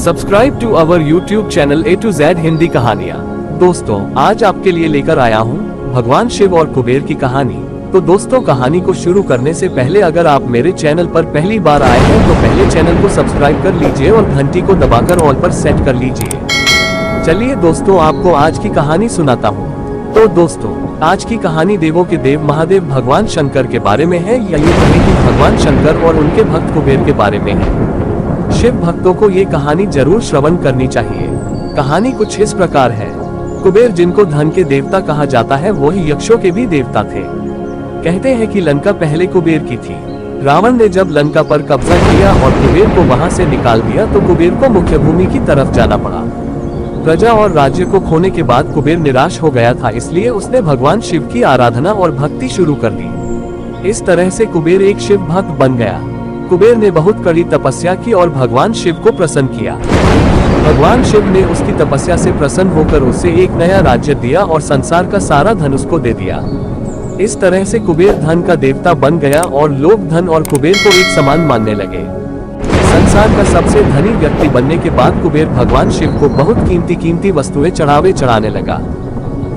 Subscribe to our YouTube channel A to Z Hindi कहानियाँ। दोस्तों, आज आपके लिए लेकर आया हूँ भगवान शिव और कुबेर की कहानी। तो दोस्तों, कहानी को शुरू करने से पहले अगर आप मेरे चैनल पर पहली बार आए हैं तो पहले चैनल को सब्सक्राइब कर लीजिए और घंटी को दबाकर ऑल पर सेट कर लीजिए। चलिए दोस्तों, आपको आज की कहानी सुनाता हूँ। तो दोस्तों, आज की कहानी देवों के देव महादेव भगवान शंकर के बारे में है, या ये कहें कि भगवान शंकर और उनके भक्त कुबेर के बारे में है। शिव भक्तों को ये कहानी जरूर श्रवण करनी चाहिए। कहानी कुछ इस प्रकार है। कुबेर, जिनको धन के देवता कहा जाता है, वो ही यक्षों के भी देवता थे। कहते हैं कि लंका पहले कुबेर की थी। रावण ने जब लंका पर कब्जा किया और कुबेर को वहां से निकाल दिया तो कुबेर को मुख्य भूमि की तरफ जाना पड़ा। प्रजा और राज्य को खोने के बाद कुबेर निराश हो गया था, इसलिए उसने भगवान शिव की आराधना और भक्ति शुरू कर दी। इस तरह से कुबेर एक शिव भक्त बन गया। कुबेर ने बहुत कड़ी तपस्या की और भगवान शिव को प्रसन्न किया। भगवान शिव ने उसकी तपस्या से प्रसन्न होकर उसे एक नया राज्य दिया और संसार का सारा धन उसको दे दिया। इस तरह से कुबेर धन का देवता बन गया और लोग धन और कुबेर को एक समान मानने लगे। संसार का सबसे धनी व्यक्ति बनने के बाद कुबेर भगवान शिव को बहुत कीमती वस्तुएं चढ़ाने लगा।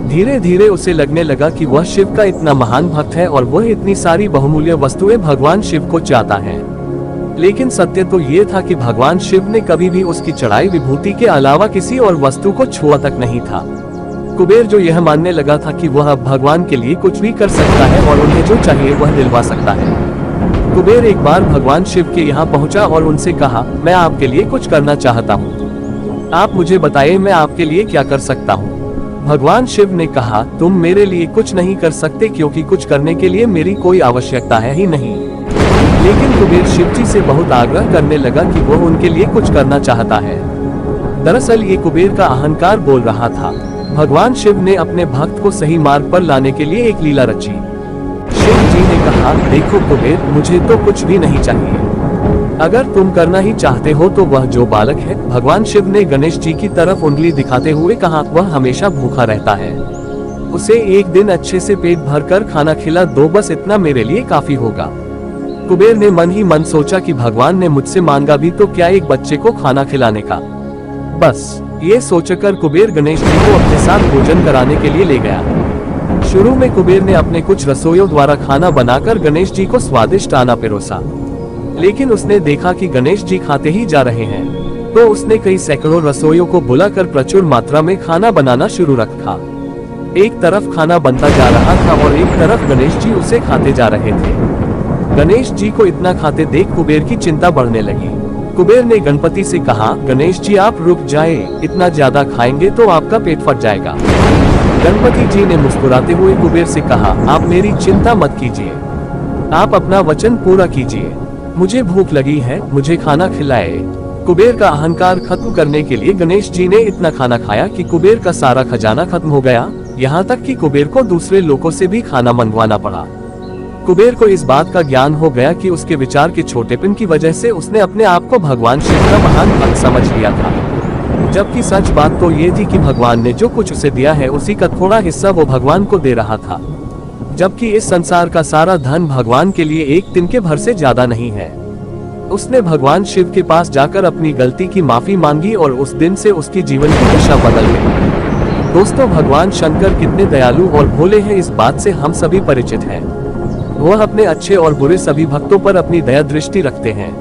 धीरे धीरे उसे लगने लगा कि वह शिव का इतना महान भक्त है और वह इतनी सारी बहुमूल्य वस्तुएं भगवान शिव को चाहता है। लेकिन सत्य तो ये था कि भगवान शिव ने कभी भी उसकी चढ़ाई विभूति के अलावा किसी और वस्तु को छुआ तक नहीं था। कुबेर जो यह मानने लगा था कि वह अब भगवान के लिए कुछ भी कर सकता है और उन्हें जो चाहिए वह दिलवा सकता है। कुबेर एक बार भगवान शिव के यहाँ पहुँचा और उनसे कहा, मैं आपके लिए कुछ करना चाहता हूँ। आप मुझे बताइए मैं आपके लिए क्या कर सकता हूँ। भगवान शिव ने कहा, तुम मेरे लिए कुछ नहीं कर सकते क्योंकि कुछ करने के लिए मेरी कोई आवश्यकता है ही नहीं। लेकिन कुबेर शिव जी से बहुत आग्रह करने लगा कि वह उनके लिए कुछ करना चाहता है। दरअसल ये कुबेर का अहंकार बोल रहा था। भगवान शिव ने अपने भक्त को सही मार्ग पर लाने के लिए एक लीला रची। शिव जी ने कहा, देखो कुबेर, मुझे तो कुछ भी नहीं चाहिए। अगर तुम करना ही चाहते हो तो वह जो बालक है, भगवान शिव ने गणेश जी की तरफ उंगली दिखाते हुए कहा, वह हमेशा भूखा रहता है। उसे एक दिन अच्छे से पेट भरकर खाना खिला दो, बस इतना मेरे लिए काफी होगा। कुबेर ने मन ही मन सोचा कि भगवान ने मुझसे मांगा भी तो क्या एक बच्चे को खाना खिलाने का। बस ये सोचकर कुबेर गणेश जी को अपने साथ भोजन कराने के लिए ले गया। शुरू में कुबेर ने अपने कुछ रसोइयों द्वारा खाना बनाकर गणेश जी को स्वादिष्ट खाना पिरोसा। लेकिन उसने देखा कि गणेश जी खाते ही जा रहे हैं, तो उसने कई सैकड़ों रसोइयों को बुलाकर प्रचुर मात्रा में खाना बनाना शुरू रखा। एक तरफ खाना बनता जा रहा था और एक तरफ गणेश जी उसे खाते जा रहे थे। गणेश जी को इतना खाते देख कुबेर की चिंता बढ़ने लगी। कुबेर ने गणपति से कहा, गणेश जी आप रुक जाए, इतना ज्यादा खाएंगे तो आपका पेट फट जाएगा। गणपति जी ने मुस्कुराते हुए कुबेर से कहा, आप मेरी चिंता मत कीजिए, आप अपना वचन पूरा कीजिए। मुझे भूख लगी है, मुझे खाना खिलाए। कुबेर का अहंकार खत्म करने के लिए गणेश जी ने इतना खाना खाया कि कुबेर का सारा खजाना खत्म हो गया। यहाँ तक कि कुबेर को दूसरे लोगों से भी खाना मंगवाना पड़ा। कुबेर को इस बात का ज्ञान हो गया कि उसके विचार के छोटेपन की वजह से उसने अपने आप को भगवान शिव का महान भक्त समझ लिया था। जबकि सच बात तो ये थी कि भगवान ने जो कुछ उसे दिया है उसी का थोड़ा हिस्सा वो भगवान को दे रहा था। जबकि इस संसार का सारा धन भगवान के लिए एक तिनके भर से ज्यादा नहीं है। उसने भगवान शिव के पास जाकर अपनी गलती की माफी मांगी और उस दिन से उसकी जीवन की दिशा बदल गई। दोस्तों, भगवान शंकर कितने दयालु और भोले हैं इस बात से हम सभी परिचित हैं। वह अपने अच्छे और बुरे सभी भक्तों पर अपनी दया दृष्टि रखते हैं।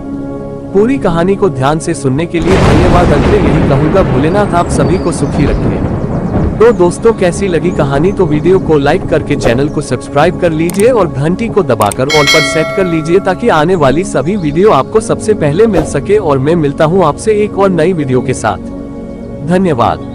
पूरी कहानी को ध्यान से सुनने के लिए धन्यवाद। अंत में यही कहूँगा, भोलेनाथ आप सभी को सुखी रखें। तो दोस्तों, कैसी लगी कहानी? तो वीडियो को लाइक करके चैनल को सब्सक्राइब कर लीजिए और घंटी को दबाकर ऑल पर सेट कर लीजिए ताकि आने वाली सभी वीडियो आपको सबसे पहले मिल सके। और मैं मिलता हूँ आपसे एक और नई वीडियो के साथ। धन्यवाद।